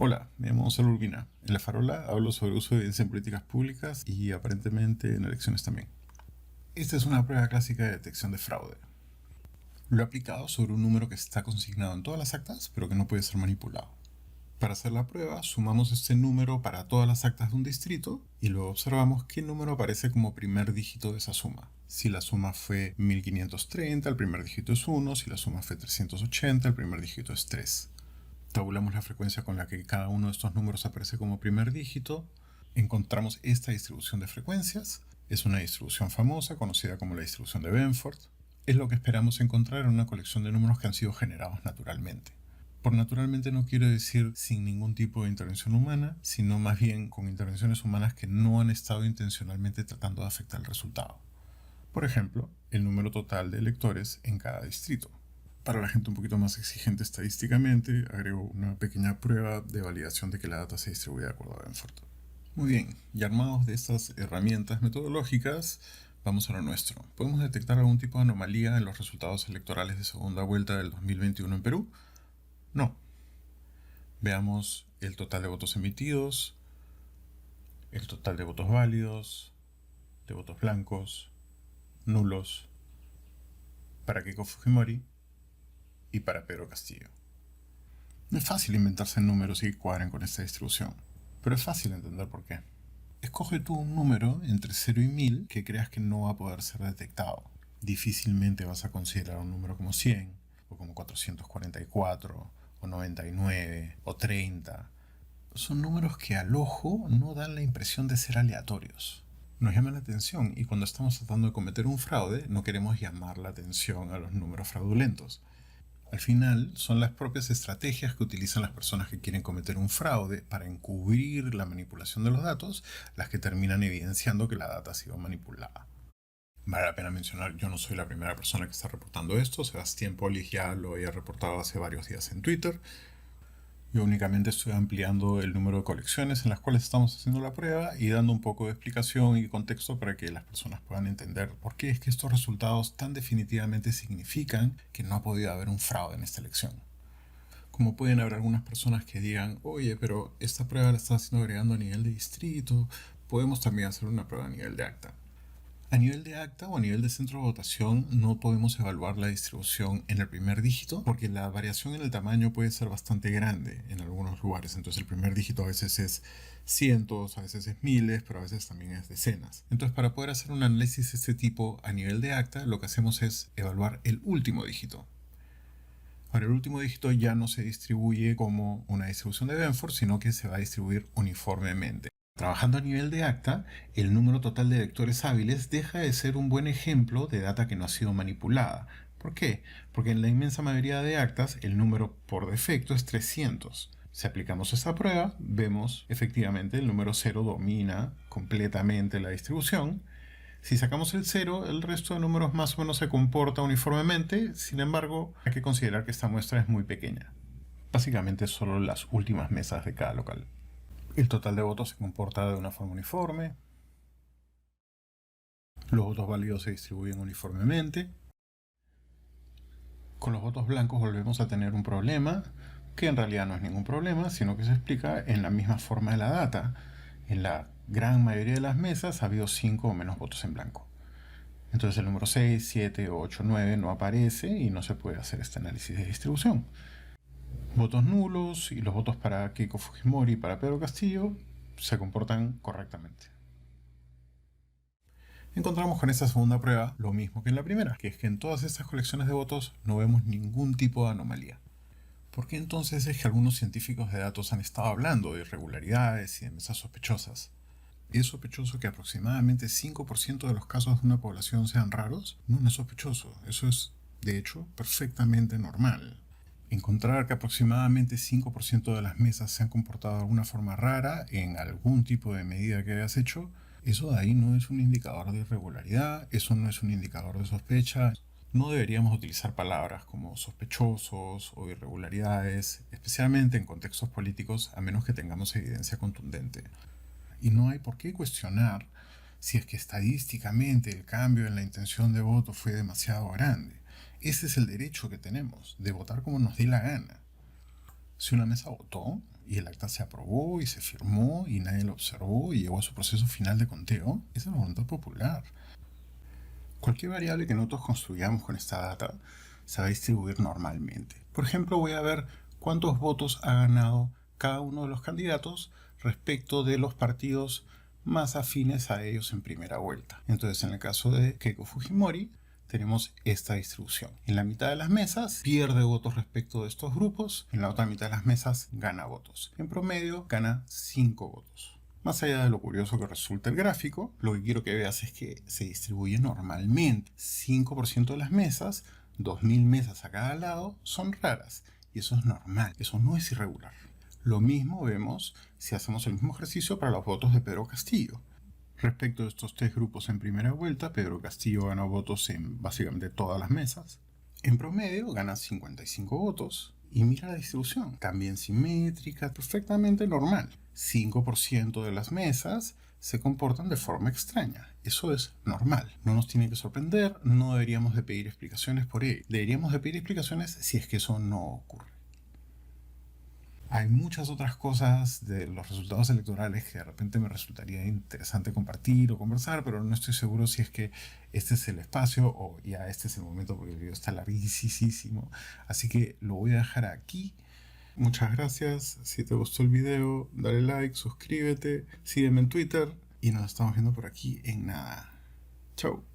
Hola, me llamo Gonzalo Urbina. En La Farola hablo sobre uso de evidencia en políticas públicas y aparentemente en elecciones también. Esta es una prueba clásica de detección de fraude. Lo he aplicado sobre un número que está consignado en todas las actas, pero que no puede ser manipulado. Para hacer la prueba, sumamos este número para todas las actas de un distrito y luego observamos qué número aparece como primer dígito de esa suma. Si la suma fue 1530, el primer dígito es 1, si la suma fue 380, el primer dígito es 3. Tabulamos la frecuencia con la que cada uno de estos números aparece como primer dígito. Encontramos esta distribución de frecuencias. Es una distribución famosa, conocida como la distribución de Benford. Es lo que esperamos encontrar en una colección de números que han sido generados naturalmente. Por naturalmente no quiero decir sin ningún tipo de intervención humana, sino más bien con intervenciones humanas que no han estado intencionalmente tratando de afectar el resultado. Por ejemplo, el número total de electores en cada distrito. Para la gente un poquito más exigente estadísticamente, agrego una pequeña prueba de validación de que la data se distribuye de acuerdo a Benford. Muy bien, y armados de estas herramientas metodológicas, vamos a lo nuestro. ¿Podemos detectar algún tipo de anomalía en los resultados electorales de segunda vuelta del 2021 en Perú? No. Veamos el total de votos emitidos, el total de votos válidos, de votos blancos, nulos, para Keiko Fujimori y para Pedro Castillo. No es fácil inventarse números y que cuadren con esta distribución, pero es fácil entender por qué. Escoge tú un número entre 0 y 1000 que creas que no va a poder ser detectado. Difícilmente vas a considerar un número como 100, o como 444, o 99, o 30. Son números que al ojo no dan la impresión de ser aleatorios. Nos llaman la atención y cuando estamos tratando de cometer un fraude no queremos llamar la atención a los números fraudulentos. Al final, son las propias estrategias que utilizan las personas que quieren cometer un fraude para encubrir la manipulación de los datos las que terminan evidenciando que la data ha sido manipulada. Vale la pena mencionar, yo no soy la primera persona que está reportando esto. Sebastián Polich ya lo había reportado hace varios días en Twitter. Yo únicamente estoy ampliando el número de colecciones en las cuales estamos haciendo la prueba y dando un poco de explicación y contexto para que las personas puedan entender por qué es que estos resultados tan definitivamente significan que no ha podido haber un fraude en esta elección. Como pueden haber algunas personas que digan, oye, pero esta prueba la está haciendo agregando a nivel de distrito, podemos también hacer una prueba a nivel de acta. A nivel de acta o a nivel de centro de votación no podemos evaluar la distribución en el primer dígito porque la variación en el tamaño puede ser bastante grande en algunos lugares. Entonces el primer dígito a veces es cientos, a veces es miles, pero a veces también es decenas. Entonces para poder hacer un análisis de este tipo a nivel de acta, lo que hacemos es evaluar el último dígito. Ahora, el último dígito ya no se distribuye como una distribución de Benford, sino que se va a distribuir uniformemente. Trabajando a nivel de acta, el número total de electores hábiles deja de ser un buen ejemplo de data que no ha sido manipulada. ¿Por qué? Porque en la inmensa mayoría de actas el número por defecto es 300. Si aplicamos esta prueba, vemos efectivamente el número 0 domina completamente la distribución. Si sacamos el 0, el resto de números más o menos se comporta uniformemente. Sin embargo, hay que considerar que esta muestra es muy pequeña. Básicamente solo las últimas mesas de cada local. El total de votos se comporta de una forma uniforme. Los votos válidos se distribuyen uniformemente. Con los votos blancos volvemos a tener un problema, que en realidad no es ningún problema, sino que se explica en la misma forma de la data. En la gran mayoría de las mesas ha habido 5 o menos votos en blanco. Entonces el número 6, 7, 8, 9 no aparece y no se puede hacer este análisis de distribución. Votos nulos y los votos para Keiko Fujimori y para Pedro Castillo se comportan correctamente. Encontramos con esta segunda prueba lo mismo que en la primera, que es que en todas estas colecciones de votos no vemos ningún tipo de anomalía. ¿Por qué entonces es que algunos científicos de datos han estado hablando de irregularidades y de mesas sospechosas? ¿Es sospechoso que aproximadamente 5% de los casos de una población sean raros? No, no es sospechoso. Eso es, de hecho, perfectamente normal. Encontrar que aproximadamente 5% de las mesas se han comportado de alguna forma rara en algún tipo de medida que hayas hecho, eso de ahí no es un indicador de irregularidad, eso no es un indicador de sospecha. No deberíamos utilizar palabras como sospechosos o irregularidades, especialmente en contextos políticos, a menos que tengamos evidencia contundente. Y no hay por qué cuestionar si es que estadísticamente el cambio en la intención de voto fue demasiado grande. Ese es el derecho que tenemos, de votar como nos dé la gana. Si una mesa votó, y el acta se aprobó y se firmó y nadie lo observó y llegó a su proceso final de conteo, esa es la voluntad popular. Cualquier variable que nosotros construyamos con esta data se va a distribuir normalmente. Por ejemplo, voy a ver cuántos votos ha ganado cada uno de los candidatos respecto de los partidos más afines a ellos en primera vuelta. Entonces, en el caso de Keiko Fujimori, tenemos esta distribución. En la mitad de las mesas pierde votos respecto de estos grupos, en la otra mitad de las mesas gana votos. En promedio gana 5 votos. Más allá de lo curioso que resulta el gráfico, lo que quiero que veas es que se distribuye normalmente. 5% de las mesas, 2000 mesas a cada lado, son raras. Y eso es normal, eso no es irregular. Lo mismo vemos si hacemos el mismo ejercicio para los votos de Pedro Castillo. Respecto de estos 3 grupos en primera vuelta, Pedro Castillo ganó votos en básicamente todas las mesas. En promedio gana 55 votos. Y mira la distribución, también simétrica, perfectamente normal. 5% de las mesas se comportan de forma extraña. Eso es normal. No nos tiene que sorprender, no deberíamos de pedir explicaciones por ello. Deberíamos de pedir explicaciones si es que eso no ocurre. Hay muchas otras cosas de los resultados electorales que de repente me resultaría interesante compartir o conversar, pero no estoy seguro si es que este es el espacio o ya este es el momento porque el video está larguísimo. Así que lo voy a dejar aquí. Muchas gracias. Si te gustó el video, dale like, suscríbete, sígueme en Twitter y nos estamos viendo por aquí en nada. Chau.